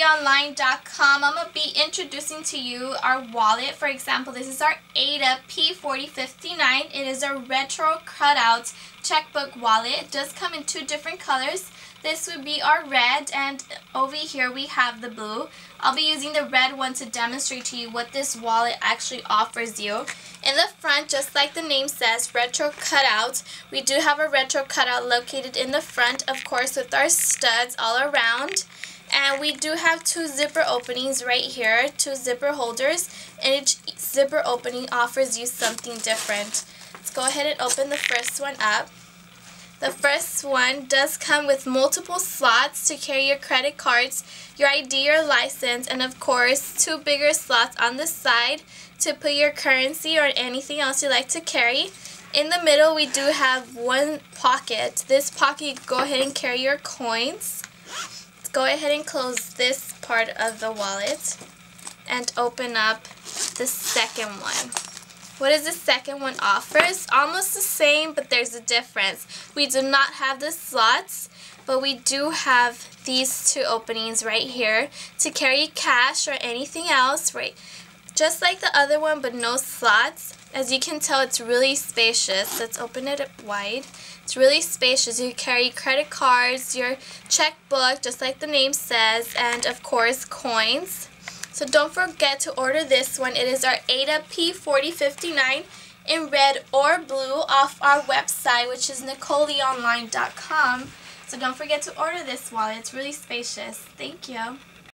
NicoleLeeOnline.com. I'm going to be introducing to you our wallet. For example, this is our Ada P4059. It is a retro cutout checkbook wallet. It does come in two different colors. This would be our red, and over here we have the blue. I'll be using the red one to demonstrate to you what this wallet actually offers you. In the front, just like the name says, retro cutout, we do have a retro cutout located in the front, of course, with our studs all around. And we do have two zipper openings right here, two zipper holders, and each zipper opening offers you something different. Let's go ahead and open the first one up. The first one does come with multiple slots to carry your credit cards, your ID, your license, and of course two bigger slots on the side to put your currency or anything else you like to carry. In the middle we do have one pocket. This pocket, you can go ahead and carry your coins. Let's go ahead and close this part of the wallet and open up the second one. What does the second one offer? It's almost the same, but there's a difference. We do not have the slots, but we do have these two openings right here to carry cash or anything else, right? Just like the other one, but no slots. As you can tell, it's really spacious. Let's open it up wide. It's really spacious. You carry credit cards, your checkbook, just like the name says, and of course coins. So don't forget to order this one. It is our Ada P4059 in red or blue off our website, which is NicoleLeeOnline.com. So don't forget to order this wallet. It's really spacious. Thank you.